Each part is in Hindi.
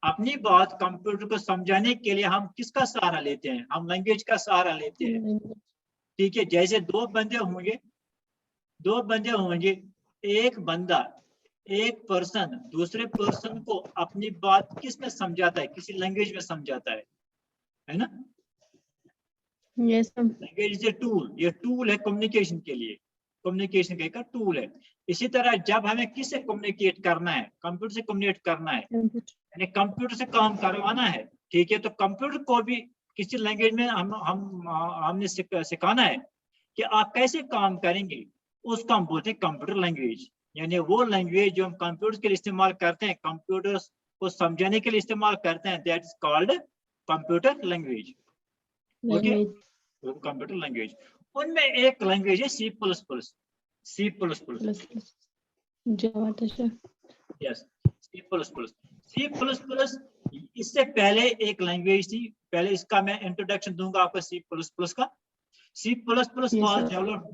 अपनी बात कंप्यूटर को समझाने के लिए हम किसका सहारा लेते हैं? हम लैंग्वेज का सहारा लेते हैं। ठीक है, जैसे दो बंदे होंगे, एक बंदा, एक पर्सन दूसरे पर्सन को अपनी बात किस में समझाता है? किसी लैंग्वेज में समझाता है ना? Yes language is a tool, ये टूल है कम्युनिकेशन के लिए, कम्युनिकेशन का एक टूल है। इसी तरह जब हमें किससे कम्युनिकेट करना है? कंप्यूटर से कम्युनिकेट करना है, यानी कंप्यूटर से काम करवाना है। ठीक है, तो कंप्यूटर को भी किसी लैंग्वेज में हमने सिखाना है कि आप कैसे काम करेंगे, उसको हम बोलते हैं कंप्यूटर लैंग्वेज। यानी वो लैंग्वेज जो हम कंप्यूटर के लिए इस्तेमाल करते हैं, कंप्यूटर को समझाने के लिए इस्तेमाल करते हैं, that is called computer language. Okay, computer language. उनमें एक लैंग्वेज है C plus plus. C plus plus, yes, C plus plus. C plus plus इससे पहले एक लैंग्वेज थी, पहले इसका मैं इंट्रोडक्शन दूंगा आपको सी प्लस प्लस का। C plus plus was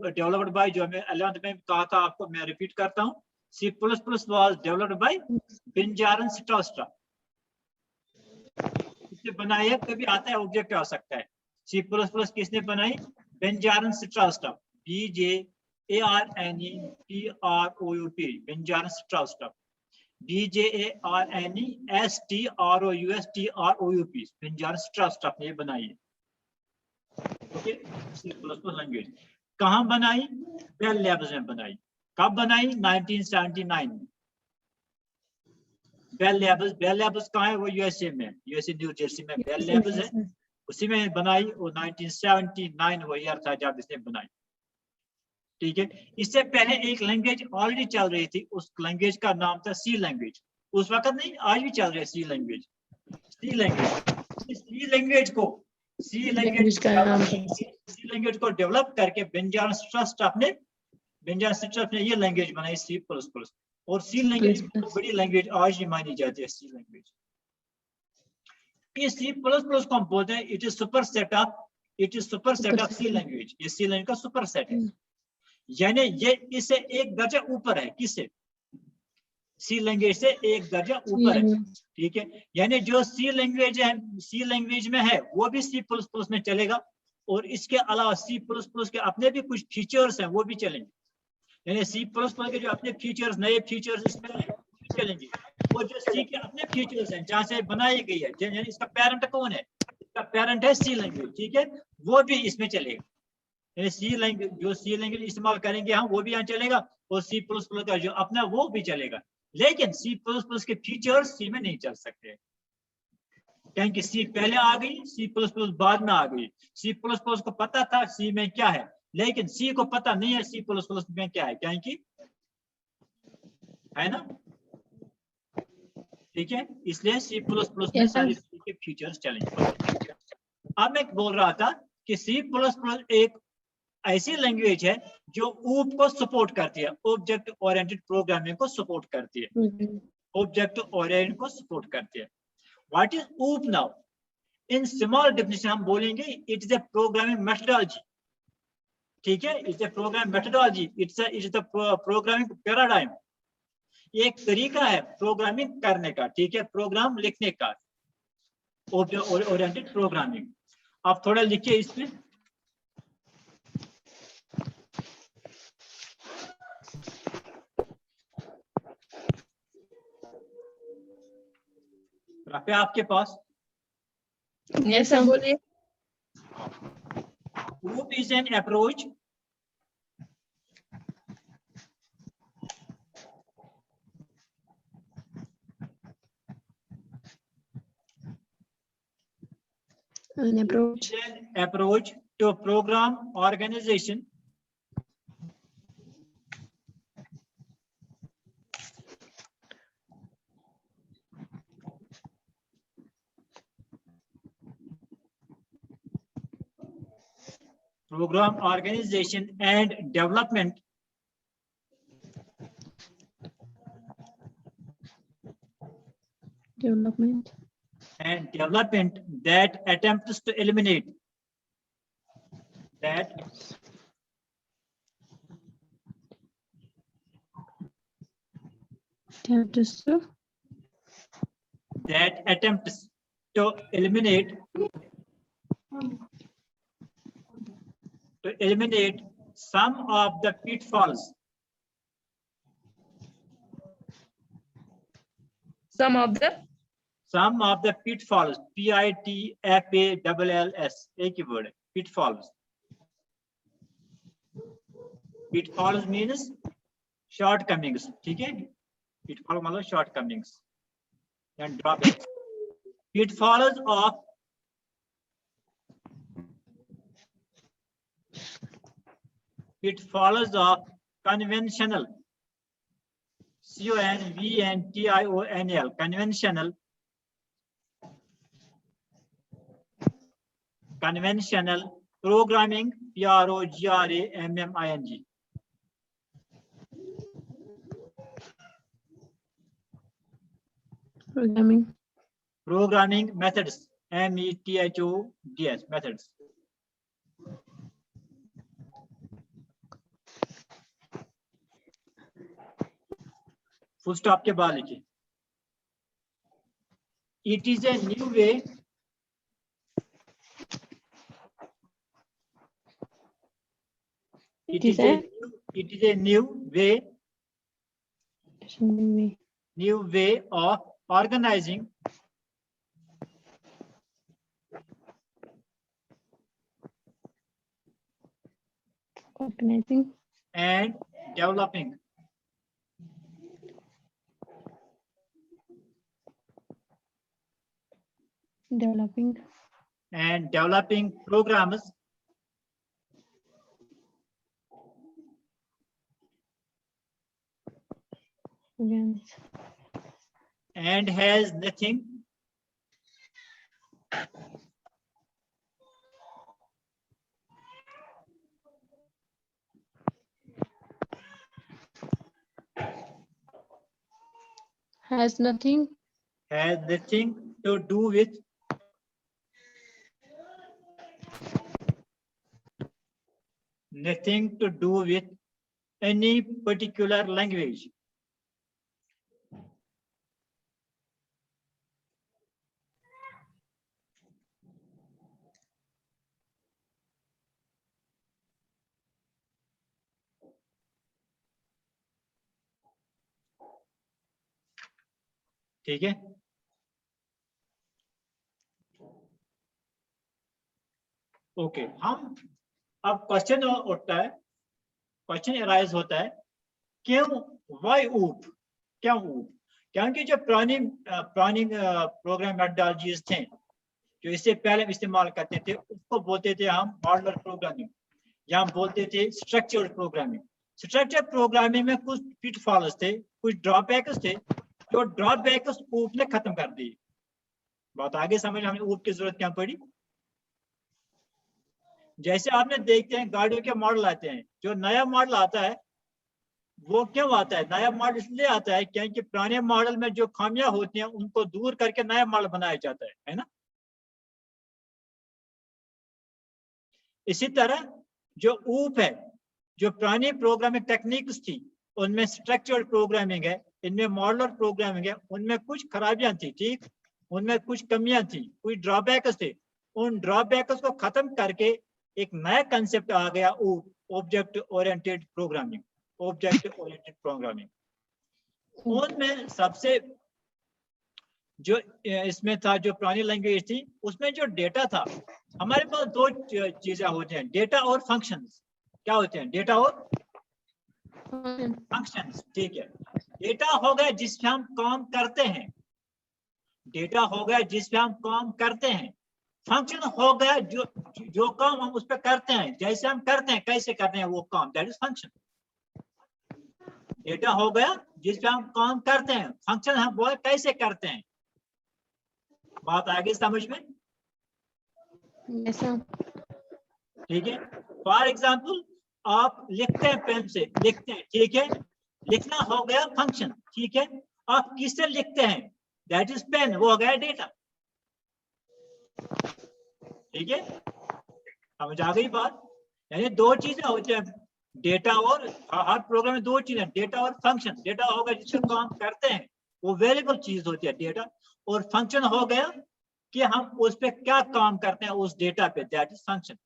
developed by, जो मैं 11th में कहा था आपको, मैं रिपीट करता हूँ, C plus plus was developed by Benjamin Strauss. किसने बनाई है? कभी आता है ऑब्जेक्ट आ सकता है। सी प्लस प्लस किसने बनाई? Benjamin Strauss, BJARNETROUP, Benjamin Strauss, BJARNESTROUSTROUP, Benjamin Strauss ने ये बनाई है। Okay, C plus plus language कहाँ बनाई? बेल लैब्स में बनाई। कब बनाई? 1979 में। बेल लैब्स कहाँ है? वो यूएसए में, यूएसए न्यू जर्सी में बेल लैब्स है, उसी में बनाई। वो 1979 वो ईयर था जब इसने बनाई। ठीक है, इससे पहले एक लैंग्वेज ऑलरेडी चल रही थी, उस लैंग्वेज का नाम था सी लैंग्वेज। उस वक्त नहीं, आज भी चल रही है सी लैंग्वेज। सी लैंग्वेज को डेवलप करके बेंजामिन स्ट्राउस ने ये लैंग्वेज बनाई, सी प्लस प्लस। और सी लैंग्वेज बहुत बड़ी लैंग्वेज आज भी मानी जाती है, सी लैंग्वेज। ये सी प्लस प्लस को हम बोलते हैं it is superset of C language. ये सी लैंग्वेज का सुपर सेट है, यानी ये इससे एक दर्जा ऊपर है। किससे? सी लैंग्वेज से एक दर्जा ऊपर है। ठीक है, यानी जो सी लैंग्वेज है, सी लैंग्वेज में है, वो भी सी प्लस प्लस में चलेगा। और इसके अलावा सी प्लस प्लस के अपने भी कुछ फीचर्स हैं, वो भी चलेंगे। यानी सी प्लस प्लस के जो अपने फीचर्स, नए फीचर्स इसमें चलेंगे। वो जो सी के अपने फीचर्स हैं, जहां से बनाई गई है, यानी इसका पेरेंट कौन है? इसका पेरेंट है सी लैंग्वेज। ठीक है, वो भी इसमें चलेगा। यानी सी लैंग्वेज, जो सी लैंग्वेज इस्तेमाल करेंगे हम, वो भी यहाँ चलेगा। और सी प्लस प्लस का जो अपना, वो भी चलेगा। लेकिन सी प्लस प्लस के फीचर्स सी में नहीं चल सकते, क्योंकि सी पहले आ गई, सी प्लस प्लस बाद में आ गई। सी प्लस प्लस को पता था सी में क्या है, लेकिन सी को पता नहीं है सी प्लस प्लस में क्या है, क्योंकि, है ना? ठीक है, इसलिए सी प्लस प्लस में सारे सी के फीचर्स चलेंगे। अब मैं बोल रहा था कि सी प्लस प्लस एक ऐसी लैंग्वेज है जो ऊप को सपोर्ट करती है, ऑब्जेक्ट ओरिएंटेड प्रोग्रामिंग को सपोर्ट करती है। ऑब्जेक्ट ओरिएंटेड को सपोर्ट करती है। व्हाट इज ऊप नाउ? इन स्मॉल डेफिनेशन हम बोलेंगे it is a programming methodology. ठीक है, it's a programming methodology, it's the programming paradigm. एक तरीका है प्रोग्रामिंग करने का। ठीक है, प्रोग्राम लिखने का, ऑब्जेक्ट ओरिएंटेड प्रोग्रामिंग। आप थोड़ा लिखिए इसमें। राफिया आपके पास? यस सर, बोलिए। Group is an approach to program organization and development that attempts to eliminate that attempts to eliminate some of the pitfalls Some of the pitfalls, pitfalls, एक ही word है, pitfalls. Pitfalls means shortcomings, ठीक है? Pitfall मतलब shortcomings and drawbacks. Pitfalls of conventional, conventional, conventional programming, programming, programming methods, methods, methods. Full stop के बाद लिखिए. It is a new way It is a new way of organizing and developing programs and has nothing to do with any particular language. ठीक है? ओके, हम अब क्वेश्चन उठता है, क्वेश्चन अराइज होता है, क्यों, व्हाई ऊप, क्यों ऊप? क्योंकि जो पुरानी प्रोग्राम मेथोडोलॉजीज थे जो इससे पहले हम इस्तेमाल करते थे, उसको बोलते थे हम मॉडुलर प्रोग्रामिंग, या हम बोलते थे स्ट्रक्चर्ड प्रोग्रामिंग. स्ट्रक्चर्ड प्रोग्रामिंग में कुछ पिटफॉल्स थे, कुछ ड्रॉबैक्स थे, जो ड्रॉबैक्स ऊप ने खत्म कर दी. बात आगे समझ, हमें ऊप की जरूरत क्या पड़ी? जैसे आपने देखते हैं गाड़ियों के मॉडल आते हैं, जो नया मॉडल आता है वो क्यों आता है? नया मॉडल इसलिए आता है क्योंकि पुराने मॉडल में जो खामियां होती हैं उनको दूर करके नया मॉडल बनाया जाता है ना? इसी तरह जो ऊप है, जो पुरानी प्रोग्रामिंग टेक्निक्स थी, उनमें स्ट्रक्चर्ड प्रोग्रामिंग है, इनमें मॉडुलर प्रोग्रामिंग है, उनमें कुछ खराबियां थी, ठीक, उनमें कुछ कमियां थी, कुछ ड्रॉबैक्स थे. उन ड्रॉबैक्स को खत्म करके एक नया कंसेप्ट आ गया, ऑब्जेक्ट ओरिएंटेड प्रोग्रामिंग. उनमें सबसे जो इसमें था, जो पुरानी लैंग्वेज थी, उसमें जो डेटा था, हमारे पास दो चीजें होती हैं, डेटा और फंक्शंस. क्या होते हैं? डेटा और फंक्शंस. ठीक है, डेटा हो गया जिस पे हम काम करते हैं, डेटा हो गया जिस पे हम काम करते हैं. फंक्शन हो गया जो काम हम उस पर करते हैं, जैसे हम करते हैं, कैसे करते हैं वो काम, दैट इज फंक्शन. डेटा हो गया जिस पे हम काम करते हैं, फंक्शन हम वो कैसे करते हैं. बात आगे समझ में? ठीक है. फॉर एग्जाम्पल, आप लिखते हैं, पेन से लिखते हैं, ठीक है, लिखना हो गया फंक्शन, ठीक है. आप किससे लिखते हैं? दैट इज पेन, वो हो गया डेटा. ठीक है, समझ आ गई बात? यानी दो चीजें होती हैं, डेटा और, हर प्रोग्राम में दो चीजें, डेटा और फंक्शन. डेटा होगा जिससे काम करते हैं, वो वेरिएबल चीज होती है डेटा, और फंक्शन हो गया कि हम उस पे क्या काम करते हैं उस डेटा पे, that is function.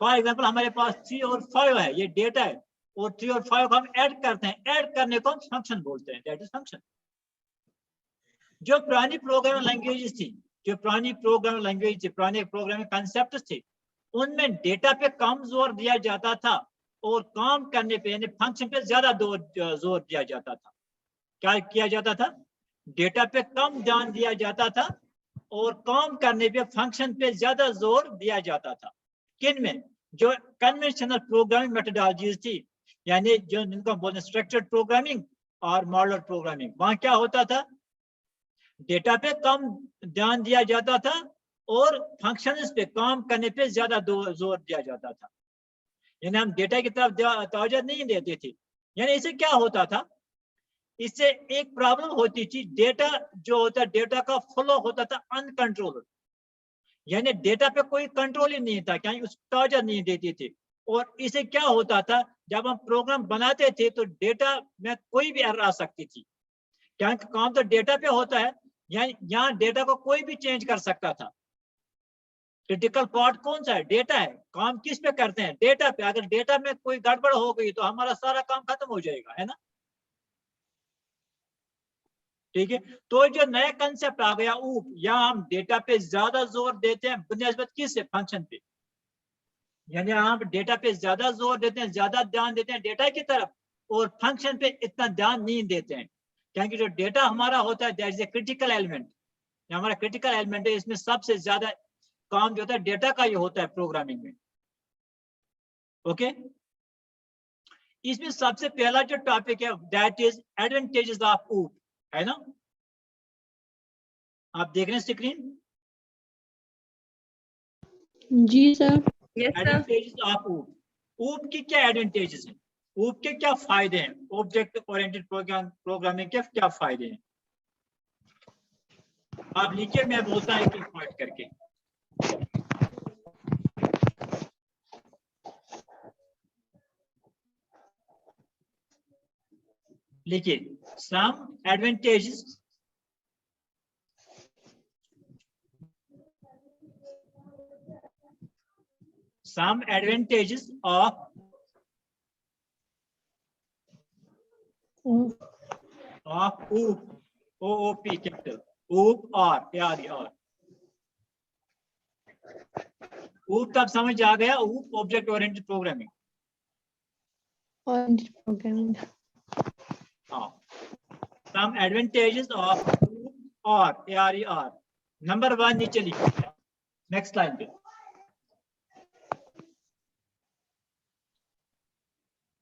For example हमारे पास 3 और 5 है, ये डेटा है, और 3 और 5 को हम ऐड करते हैं, ऐड करने को हम फंक्शन बोलते हैं, दैट इज फंक्शन। जो पुरानी प्रोग्रामिंग लैंग्वेजेस थी, जो पुरानी प्रोग्रामिंग लैंग्वेज थी, पुराने प्रोग्रामिंग कांसेप्ट थे, उनमें डेटा पे कम जोर दिया जाता था और काम करने पे यानी फंक्शन पे ज्यादा जोर दिया जाता था। क्या किया जाता था? डेटा पे कम ध्यान दिया जाता था और काम करने पे फंक्शन पे ज्यादा जोर दिया जाता था। किन में? जो कन्वेंशनल प्रोग्रामिंग मेथोडोलॉजीज थी, यानी जो जिनको बोलते हैं स्ट्रक्चर्ड प्रोग्रामिंग और मॉडल प्रोग्रामिंग, वहां क्या होता था? डेटा पे कम ध्यान दिया जाता था और फंक्शंस पे काम करने पे ज्यादा जोर दिया जाता था, यानी हम डेटा की तरफ तवज्जो नहीं देते थे। यानी इससे क्या होता था? इससे एक प्रॉब्लम होती थी, डेटा जो होता, डेटा का फ्लो होता था अनकंट्रोल्ड, यानी डेटा पे कोई कंट्रोल ही नहीं था, क्या उस तवज्जो नहीं देती थी। और इसे क्या होता था, जब हम प्रोग्राम बनाते थे तो डेटा में कोई भी एरर आ सकती थी, क्या काम तो डेटा पे होता है, यहाँ डेटा को कोई भी चेंज कर सकता था। क्रिटिकल पार्ट कौन सा है? डेटा है। काम किस पे करते हैं? डेटा पे। अगर डेटा में कोई गड़बड़ हो गई तो हमारा सारा काम खत्म हो जाएगा, है ना? ठीक है, तो जो नया कंसेप्ट आ गया ऊप, यहाँ हम डेटा पे ज्यादा जोर देते हैं बनिस्बत किससे? फंक्शन पे। यानी हम डेटा पे ज्यादा जोर देते हैं, ज्यादा ध्यान देते हैं डेटा की तरफ, और फंक्शन पे इतना ध्यान नहीं देते हैं, क्योंकि जो डेटा हमारा होता है that is a critical element, हमारा क्रिटिकल एलिमेंट है, इसमें सबसे ज्यादा काम जो होता है डेटा का ही होता है प्रोग्रामिंग में। ओके, इसमें सबसे पहला जो टॉपिक है दैट इज एडवांटेजेस ऑफ ऊप, है ना? आप देख रहे हैं स्क्रीन? जी sir. Yes, sir. Advantages of OOP. OOP की क्या एडवांटेजेस हैं? ऊप के क्या फायदे हैं? ऑब्जेक्ट ओरिएंटेड प्रोग्रामिंग के क्या फायदे हैं? आप लिखिए, मैं बोलता हूं एक पॉइंट करके। लिखिए, some advantages of OOP, OOP capital, OOP or ARER। OOP तब समझ आ गया? OOP object oriented programming. Programming. हाँ, some advantages of OOP or ARER। Number 1 नीचे लिखिए, नेक्स्ट लाइन पे।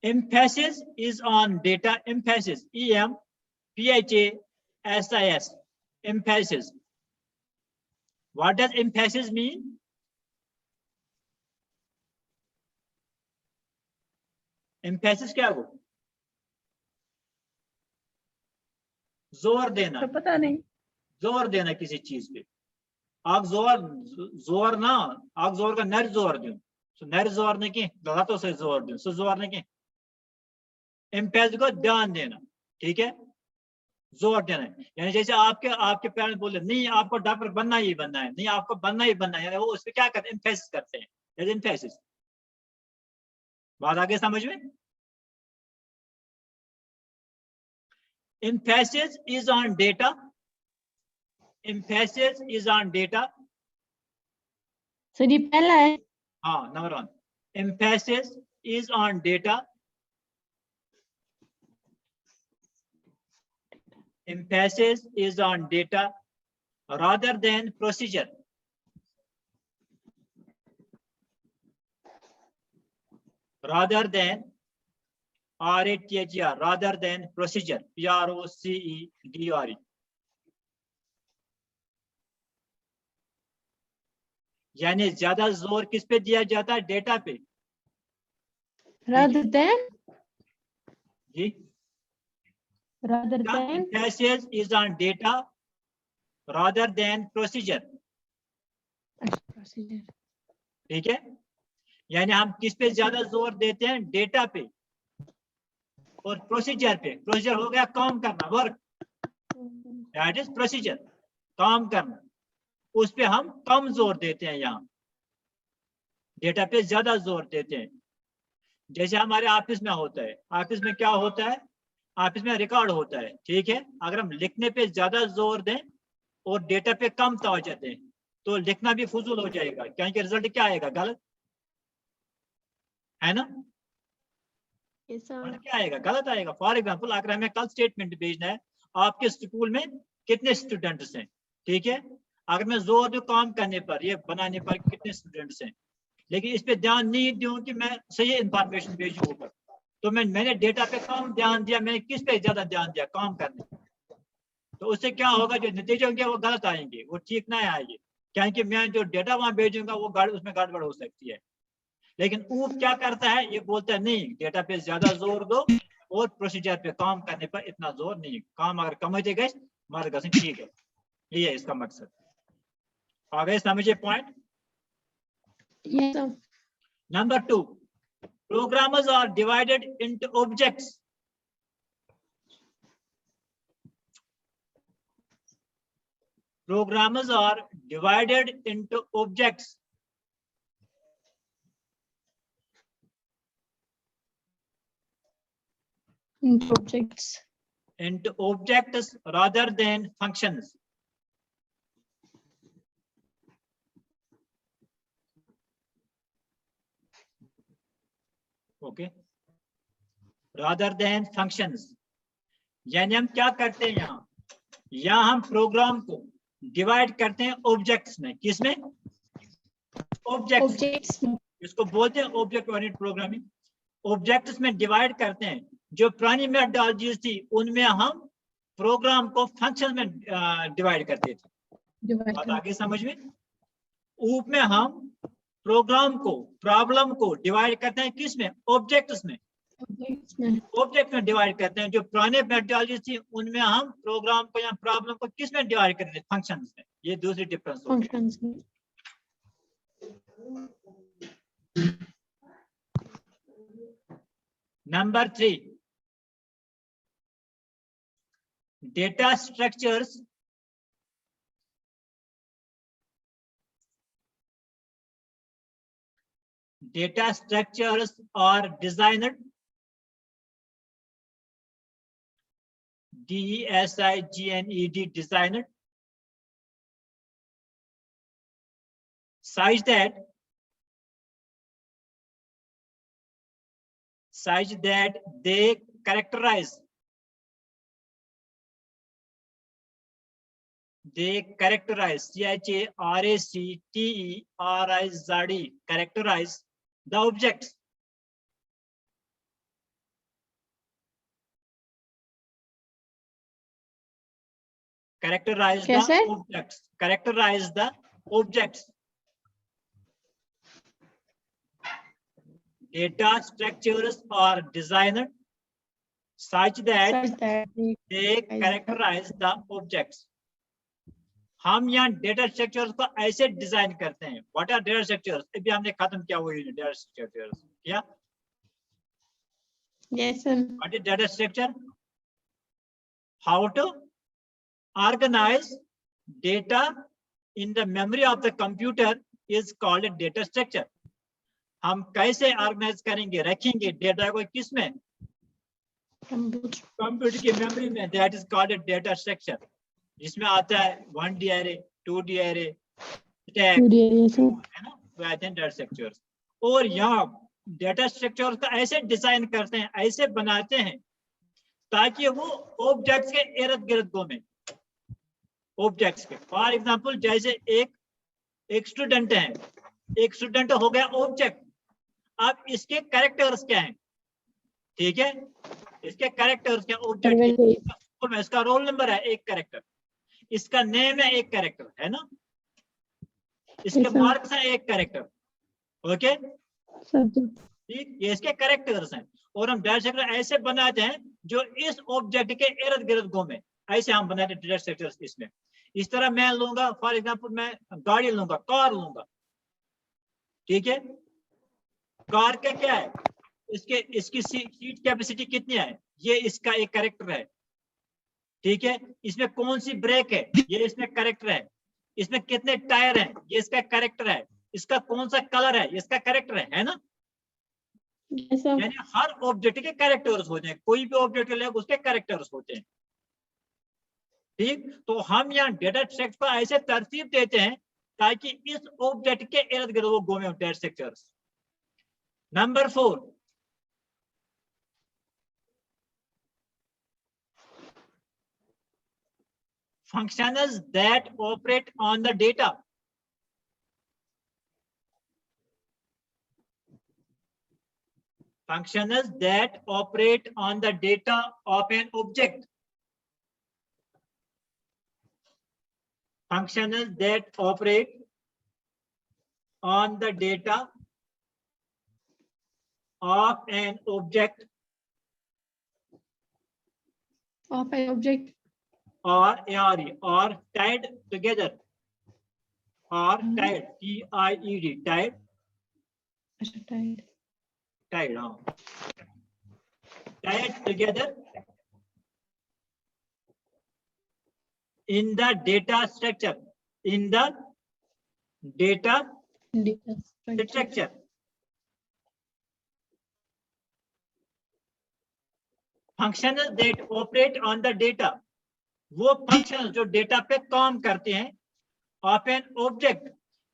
Emphasis is on data. Emphasis, EMPHASIS, emphasis. What does emphasis mean? Emphasis क्या हो? जोर देना, तो पता नहीं। जोर देना किसी चीज पे। आप जोर ना, आप जोर का नर जोर दूं, सो नर जोर ने की गलतों से जोर दूं, सो जोर ने की एम्पैथी को ध्यान देना, ठीक है? जोर देना है, यानी जैसे आपके पेरेंट्स बोले नहीं आपको डॉक्टर बनना ही बनना है, नहीं आपको बनना ही बनना है, यानी वो उस पर क्या करते हैं? एम्फेसिस करते हैं, एम्फेसिस। बात आगे समझ में? Emphasis is on data. Emphasis is on data. Sir ये पहला है। हाँ, number 1, emphasis is on data. Emphasis is on data rather than procedure. Rather than RATHER, rather than procedure, PROCEDURE। यानी ज्यादा जोर किस पे दिया जाता है? डेटा पे। rather than ji, rather than emphasis is on data rather than procedure, procedure। ठीक है? यानी हम किस पे ज्यादा जोर देते हैं? डेटा पे और प्रोसीजर पे। प्रोसीजर हो गया काम करना, वर्क, दैट इज प्रोसीजर, काम करना, उस पे हम कम जोर देते हैं, यहाँ डेटा पे ज्यादा जोर देते हैं। जैसे हमारे ऑफिस में होता है, ऑफिस में क्या होता है, ऑफिस में रिकॉर्ड होता है, ठीक है। अगर हम लिखने पे ज्यादा जोर दें और डेटा पे कम तवज्जो दें तो लिखना भी फजूल हो जाएगा, क्योंकि रिजल्ट क्या आएगा, गलत है ना। रिजल्ट क्या आएगा, गलत आएगा। फॉर एग्जाम्पल अगर हमें कल स्टेटमेंट भेजना है, आपके स्कूल में कितने स्टूडेंट्स हैं, ठीक है। अगर मैं जोर दूं काम करने पर, ये बनाने पर कितने स्टूडेंट्स हैं, लेकिन इस पे ध्यान नहीं दूं कि मैं सही इंफॉर्मेशन भेजूं ऊपर, तो मैंने डेटा पे कम ध्यान दिया, मैंने किस पे ज्यादा ध्यान दिया, काम करने, तो उससे क्या होगा, जो नतीजे होंगे वो गलत आएंगे, वो ठीक ना आएंगे, क्योंकि मैं जो डेटा वहां भेजूंगा वो उसमें गड़बड़ हो सकती है। लेकिन ऊप क्या करता है, ये बोलता है नहीं, डेटा पे ज्यादा जोर दो और प्रोसीजर पे काम करने पर इतना जोर नहीं, काम अगर कम हो जाएगा मर गए, ठीक है, ये है इसका मकसद। आ गए समझे point. Yes, sir. Number 2, programmers are divided into objects. Programmers are divided into objects. Into objects. Into objects rather than functions. Okay. Rather than functions. यानी हम क्या करते हैं, यहाँ हम प्रोग्राम को डिवाइड करते हैं ऑब्जेक्ट्स में, किसमें, ऑब्जेक्ट्स, इसको बोलते हैं ऑब्जेक्ट ओरिएंटेड प्रोग्रामिंग। ऑब्जेक्ट्स में डिवाइड करते हैं, जो पुरानी मेथोडोलॉजीज थी उनमें हम प्रोग्राम को फंक्शन में डिवाइड करते थे। बात आगे समझ में। ऊप में हम प्रोग्राम को, प्रॉब्लम को डिवाइड करते हैं किसमें, ऑब्जेक्ट्स में, ऑब्जेक्ट में डिवाइड करते हैं। जो पुराने मेथोडोलॉजी थी उनमें हम प्रोग्राम को या प्रॉब्लम को किस में डिवाइड करते थे, फंक्शंस में। ये दूसरी डिफरेंस होगी। Number 3, data structures are designed, DESIGNED, designed such that they characterize CHARACTERIZE, characterize the objects. Characterize the objects. Data structures are designed such that they characterize the objects. हम यहाँ डेटा स्ट्रक्चर्स को ऐसे डिजाइन करते हैं। व्हाट आर डेटा स्ट्रक्चर्स, अभी हमने खत्म किया हुआ है डेटा स्ट्रक्चर्स, क्या? Yes, sir. What is data structure? How to organize data in the memory of the computer is called a data structure. हम कैसे ऑर्गेनाइज करेंगे, रखेंगे डेटा को किसमें, कंप्यूटर की मेमोरी में, that is called a data structure, जिसमें आता है 1D array, 2D array, stack, है ना, डेटा स्ट्रक्चर्स। और यहाँ डेटा स्ट्रक्चर को ऐसे डिजाइन करते हैं, ऐसे बनाते हैं ताकि वो ऑब्जेक्ट्स के इर्द गिर्द घूमे, ऑब्जेक्ट्स के। फॉर एग्जांपल जैसे एक स्टूडेंट है, एक स्टूडेंट हो गया ऑब्जेक्ट। अब इसके कैरेक्टर्स क्या हैं, ठीक है, इसके कैरेक्टर्स क्या, ऑब्जेक्ट में इसका रोल नंबर है एक कैरेक्टर, इसका नेम है एक कैरेक्टर, है ना, इसके मार्क्स है एक कैरेक्टर, ओके ठीक, ये इसके कैरेक्टर्स हैं। और हम डेटा स्ट्रक्चर ऐसे बनाते हैं जो इस ऑब्जेक्ट के इर्द गिर्द घूमे, ऐसे हम बनाते हैं डेटा स्ट्रक्चर्स इसमें। इस तरह मैं लूंगा, फॉर एग्जांपल मैं गाड़ी लूंगा, कार लूंगा, ठीक है, कार का क्या है, इसकी सीट कैपेसिटी कितनी है, ये इसका एक कैरेक्टर है, ठीक है, इसमें कौन सी ब्रेक है, ये इसमें कैरेक्टर है, इसमें कितने टायर हैं, ये इसका कैरेक्टर है, इसका कौन सा कलर है, इसका कैरेक्टर है ना। Yes, sir. यानी हर ऑब्जेक्ट के कैरेक्टर्स होते हैं, कोई भी ऑब्जेक्ट ले उसके कैरेक्टर्स होते हैं। ठीक, तो हम यहाँ डेटा स्ट्रक्चर को ऐसे तरतीब देते हैं ताकि इस ऑब्जेक्ट के इर्द गिर्द वो घूमे data structures. Number 4, functions that operate on the data. Functions that operate on the data of an object. Functions that operate on the data of an object Of an object. or tied together, or tied, T-I-E-D, tied, Tied. Tied together in the data structure, in the data Data structure. Functions that operate on the data, वो फंक्शन जो डेटा पे काम करते हैं। ऑफ एन ऑब्जेक्ट,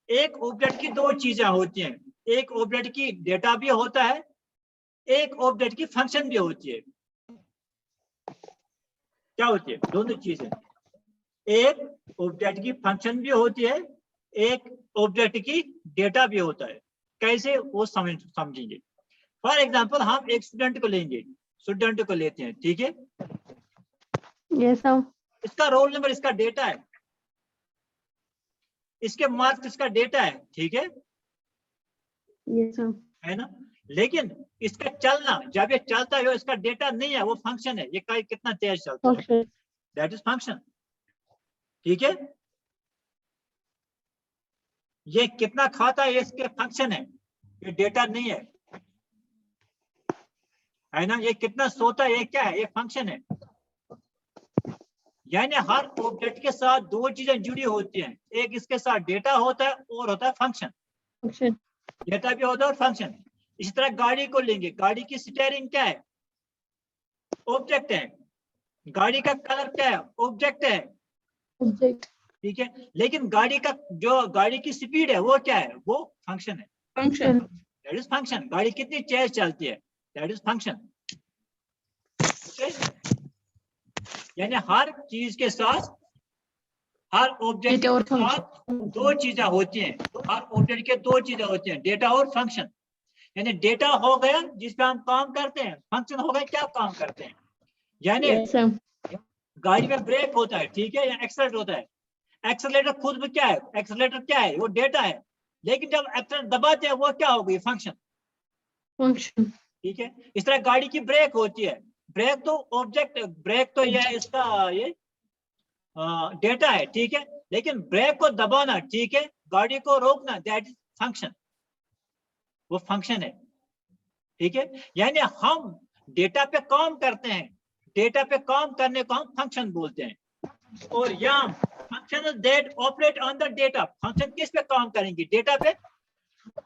एक ऑब्जेक्ट की दो चीजें होती हैं, एक ऑब्जेक्ट की डेटा भी होता है, एक ऑब्जेक्ट की फंक्शन भी होती है। क्या होती है? दोनों चीजें, एक ऑब्जेक्ट की फंक्शन भी होती है, एक ऑब्जेक्ट की डेटा भी होता है। कैसे, वो समझेंगे। फॉर एग्जाम्पल हम एक स्टूडेंट को लेंगे, स्टूडेंट को लेते हैं, ठीक है। Yes, sir. इसका रोल नंबर इसका डेटा है, इसके मार्क्स इसका डेटा है, ठीक है। Yes, sir. है ना, लेकिन इसका चलना, जब ये चलता है इसका डेटा नहीं है, वो फंक्शन है। ये कितना तेज चलता है, Function. दैट इज फंक्शन, ठीक है। ये कितना खाता है, इसके फंक्शन है, ये डेटा नहीं है, है ना। ये कितना सोता है, ये क्या है, ये फंक्शन है। यानी हर ऑब्जेक्ट के साथ दो चीजें जुड़ी होती हैं, एक इसके साथ डेटा होता है और होता है फंक्शन। Function. डेटा भी होता है और फंक्शन। इसी तरह गाड़ी को लेंगे, गाड़ी की स्टीयरिंग क्या है, ऑब्जेक्ट है। गाड़ी का कलर क्या है, ऑब्जेक्ट है, Object. ठीक है। लेकिन गाड़ी का जो गाड़ी की स्पीड है वो क्या है, वो फंक्शन है, Function. That is function. गाड़ी कितनी तेज चलती है, दैट इज फंक्शन। यानी हर चीज के साथ, हर ऑब्जेक्ट Data और के साथ दो चीजें होती हैं, हर ऑब्जेक्ट के दो चीजें होती हैं, डेटा और फंक्शन। यानी डेटा हो गया जिस पे हम काम करते हैं, फंक्शन हो गया क्या काम करते हैं। यानी Yes, sir. गाड़ी में ब्रेक होता है, ठीक है, या एक्सेलरेटर होता है। एक्सेलरेटर खुद में क्या है, एक्सेलरेटर क्या है, वो डेटा है। लेकिन जब एक्सेलरेटर दबाते हैं वो क्या हो गई, फंक्शन, Function. ठीक है। इस तरह गाड़ी की ब्रेक होती है, ब्रेक तो ऑब्जेक्ट, ब्रेक तो ये इसका ये डेटा है, ठीक है। लेकिन ब्रेक को दबाना, ठीक है, गाड़ी को रोकना, दैट इज फंक्शन, वो फंक्शन है, ठीक है। यानी हम डेटा पे काम करते हैं, डेटा पे काम करने को हम फंक्शन बोलते हैं। और यहाँ function that operate on the data, function किस पे काम करेंगे, डेटा पे,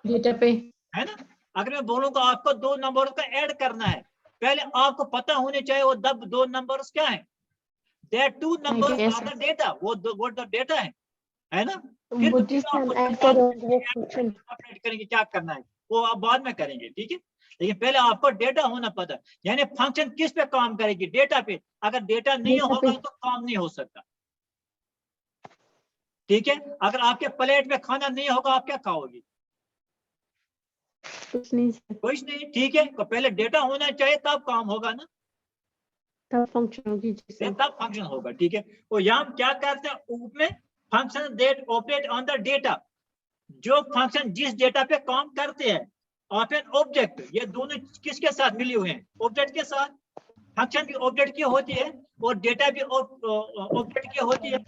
Data पे. है ना। अगर मैं बोलूंगा आपको दो नंबर का ऐड करना है, पहले आपको पता होने चाहिए वो दो नंबर्स क्या है, that two numbers Yes, are the data, वो द डेटा है ना। फिर वो जिस आपको time add करो वो function. ऑपरेट करेंगे, क्या करना है वो आप बाद में करेंगे, ठीक है। लेकिन पहले आपको डेटा होना पता है। यानी फंक्शन किस पे काम करेगी, डेटा पे। अगर डेटा नहीं Data होगा पे. तो काम नहीं हो सकता, ठीक है। अगर आपके प्लेट में खाना नहीं होगा आप क्या खाओगे, कुछ नहीं sir. कुछ नहीं, ठीक है। तो पहले डेटा होना चाहिए तब काम होगा ना, तब function होगी जिससे. तब फंक्शन होगा, ठीक है। तो यहाँ हम क्या करते हैं उसमें, function that operate on the data, जो फंक्शन जिस डेटा पे काम करते हैं, ऑफ एन ऑब्जेक्ट, ये दोनों किसके साथ मिले हुए हैं, ऑब्जेक्ट के साथ। फंक्शन भी ऑब्जेक्ट की होती है और डेटा भी ऑब्जेक्ट की होती है।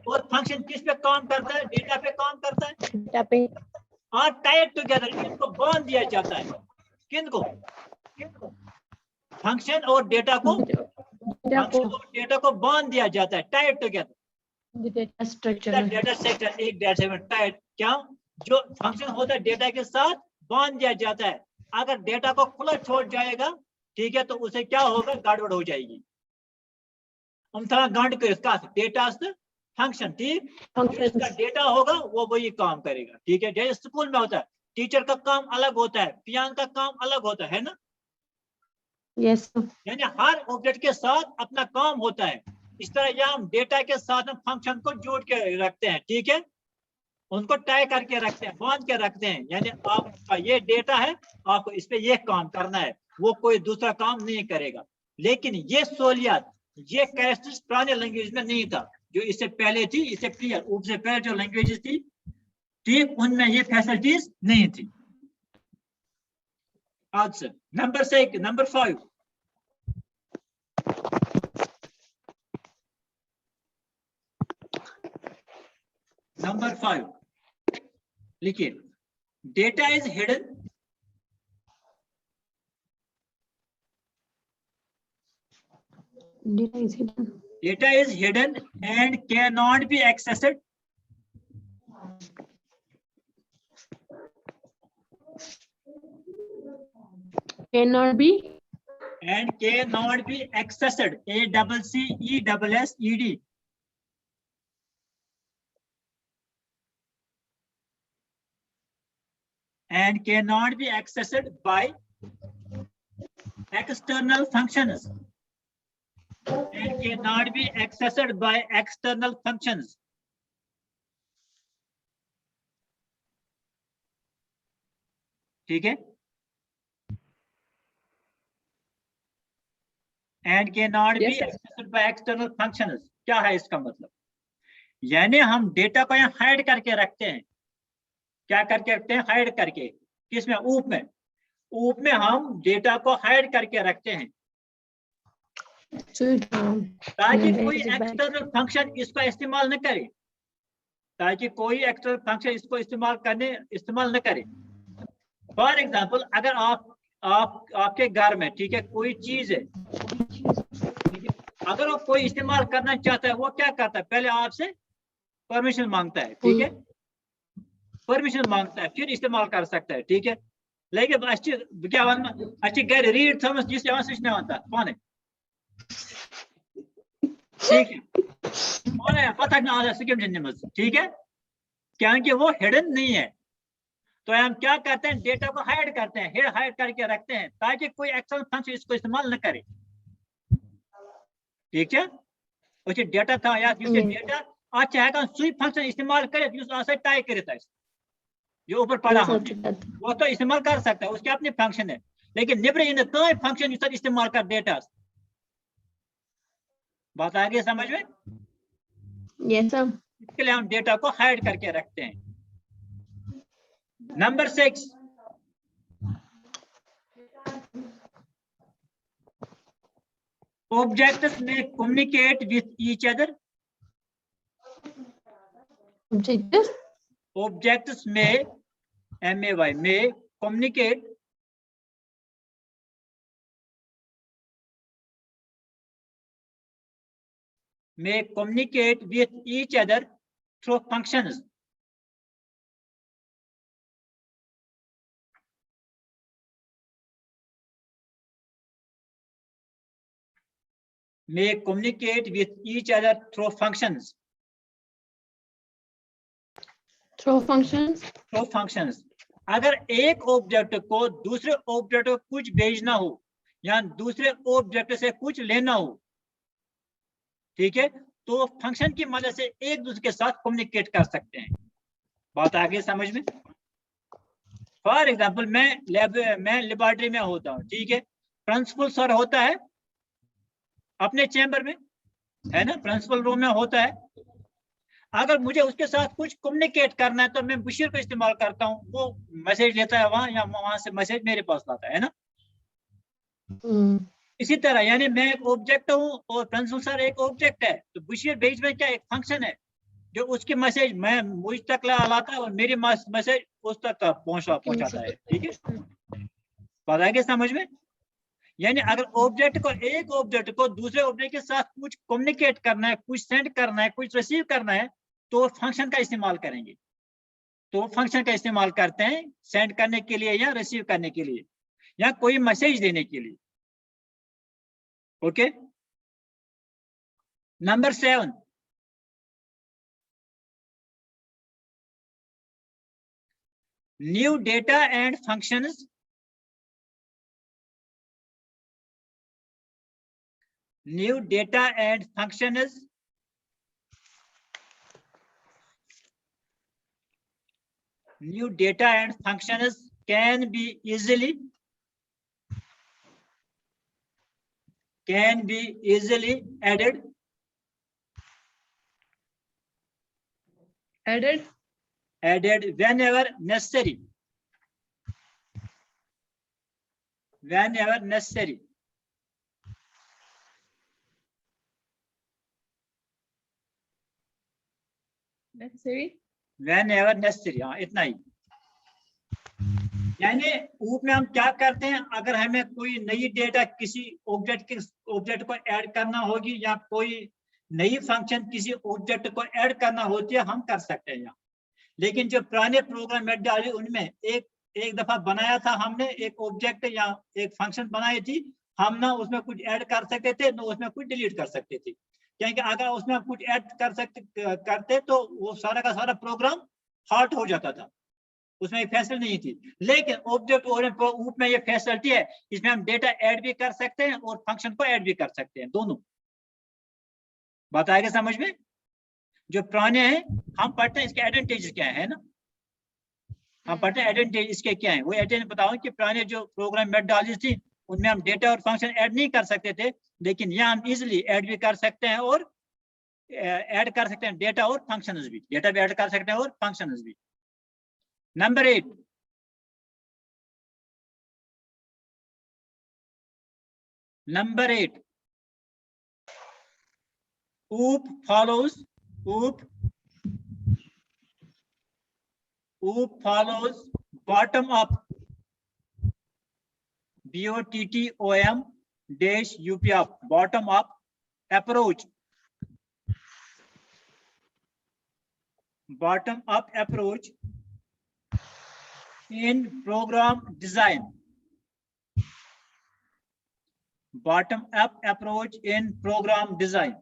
और फंक्शन किस पे काम करता है, डेटा पे काम करता है। Data पे. और टाइड टुगेदर, इनको बांध दिया जाता है, किनको, फंक्शन और डेटा को डेटा को बांध दिया जाता है, tight together. Data structure data sector एक डेटा सेक्टर टाइट, क्या जो फंक्शन होता है डेटा के साथ बांध दिया जाता है। अगर डेटा को खुला छोड़ जाएगा, ठीक है, तो उसे क्या होगा, गड़बड़ हो जाएगी। हम थोड़ा गांड कर इसका डेटा फंक्शन, ठीक, इसका डेटा होगा वो वही काम करेगा, ठीक है। जैसे स्कूल में होता है, टीचर का काम अलग होता है, पियान का काम अलग होता है ना। यस यानी हर ऑब्जेक्ट के साथ अपना काम होता है। इस तरह यहाँ हम डेटा के साथ हम फंक्शन को जोड़ के रखते हैं, ठीक है, उनको टाई करके रखते हैं, बांध के रखते हैं। यानी आपका ये डेटा है, आपको इस पे ये काम करना है, वो कोई दूसरा काम नहीं करेगा। लेकिन ये सहूलियत, ये कैरेक्टरिस्टिक्स पुराने लैंग्वेज में नहीं था, जो इससे पहले थी, इससे क्लियर से पहले जो लैंग्वेजेस थी, ठीक, उनमें ये फैसिलिटीज नहीं थी। आज नंबर 5, नंबर 5 लिखिए, data is hidden, data is hidden and cannot be accessed, cannot be accessed, ACCESSED, and cannot be accessed by external functions, and cannot be accessed by external functions. ठीक है, and cannot be accessed by external functions। क्या है इसका मतलब? यानी हम डेटा को यहाँ हाइड करके रखते हैं। क्या करके रखते हैं? हाइड करके। किसमें? ऊप में। ऊप में हम डेटा को हाइड करके रखते हैं ताकि कोई एक्सटर्नल फंक्शन इसका इस्तेमाल न करे, ताकि कोई एक्सटर्नल फंक्शन इसको इस्तेमाल न करे। फॉर एग्जांपल, अगर आपके घर में, ठीक है, कोई चीज है, अगर वो कोई इस्तेमाल करना चाहता है, वो क्या करता है? पहले आपसे परमिशन मांगता है, ठीक है, परमिशन मांगता है, फिर इस्तेमाल कर सकता है, ठीक है। लेकिन क्या घर रीड थमस जिस कौन है, ठीक है, कौन है पता ना, ठीक है, क्योंकि वो हिडन नहीं है। तो हम क्या करते हैं? डेटा को हाइड करते हैं, हाइड करके रखते हैं ताकि कोई एक्सटर्नल फंक्शन इसको इस्तेमाल न करे, ठीक है। उसे डेटा था या डेटा अच्छा है, सुई फंक्शन इस्तेमाल करे, टाई करे, जो ऊपर पड़ा वो तो इस्तेमाल कर सकता है, उसके अपने फंक्शन है। लेकिन निब्रे इन कोई फंक्शन इस्तेमाल कर डेटा, बात आ गई समझ में? Yes sir. इसके लिए हम डेटा को हाइड करके रखते हैं। Number 6, objects may communicate with each other. Objects may, M-A-Y, may communicate with each other through functions. May communicate with each other through functions. Through functions. Through functions. अगर एक ऑब्जेक्ट को दूसरे ऑब्जेक्ट को कुछ भेजना हो या दूसरे ऑब्जेक्ट से कुछ लेना हो, ठीक है, तो फंक्शन की मदद से एक दूसरे के साथ कम्युनिकेट कर सकते हैं। बात आ गई समझ में? फॉर एग्जाम्पल, मैं लेबोरेटरी में होता हूँ, ठीक है, प्रिंसिपल सर होता है अपने चैम्बर में, है ना, प्रिंसिपल रूम में होता है। अगर मुझे उसके साथ कुछ कम्युनिकेट करना है तो मैं बशीर को इस्तेमाल करता हूँ, वो मैसेज लेता है वहां, या वहां से मैसेज मेरे पास लाता है ना। इसी तरह यानी मैं एक ऑब्जेक्ट हूँ और प्रिंसिपल सर एक ऑब्जेक्ट है, तो बशीर बीच में क्या एक फंक्शन है जो उसकी मैसेज मैं मुझ तक लाता है और मेरी मैसेज उस तक पहुंचाता है, ठीक है। बात आ गई समझ में? यानी अगर एक ऑब्जेक्ट को दूसरे ऑब्जेक्ट के साथ कुछ कम्युनिकेट करना है, कुछ सेंड करना है, कुछ रिसीव करना है, तो फंक्शन का इस्तेमाल करेंगे। तो फंक्शन का इस्तेमाल करते हैं सेंड करने के लिए या रिसीव करने के लिए या कोई मैसेज देने के लिए। Okay, number 7, new data and functions, new data and functions can be easily added whenever necessary. Whenever necessary, हाँ इतना ही। यानी ऊप में हम क्या करते हैं, अगर हमें कोई नई डेटा किसी ऑब्जेक्ट को ऐड करना होगी या कोई नई फंक्शन किसी ऑब्जेक्ट को ऐड करना होती है, हम कर सकते हैं यहाँ। लेकिन जो पुराने प्रोग्राम मेथडोलॉजी उनमें एक दफा बनाया था हमने, एक ऑब्जेक्ट या एक फंक्शन बनाई थी, हम ना उसमें कुछ ऐड कर सकते थे, ना उसमें कुछ डिलीट कर सकते थे। क्योंकि अगर उसमें कुछ ऐड करते तो वो सारा का सारा प्रोग्राम हॉल्ट हो जाता था, उसमें ये फैसिलिटी नहीं थी। लेकिन ऑब्जेक्ट ओरिएंटेड में ये फैसिलिटी है, इसमें हम डेटा ऐड भी कर सकते हैं और फंक्शन को ऐड भी कर सकते हैं, दोनों। बात आएगा समझ में? जो पुराने हैं हम पढ़ते हैं इसके एडवांटेजेस क्या है ना, हम पढ़ते हैं एडवांटेज इसके क्या है। वो एडवांटेज बताओ कि पुराने जो प्रोग्राम मेथडोलॉजीज थी उनमें हम डेटा और फंक्शन ऐड नहीं कर सकते थे, लेकिन यहाँ हम इजिली ऐड भी कर सकते हैं और ऐड कर सकते हैं डेटा और फंक्शंस भी, डेटा भी ऐड कर सकते हैं और फंक्शंस भी। Number 8, OOP follows bottom up, BOTTOM-UP, bottom up approach. In program design. Bottom up approach in program design.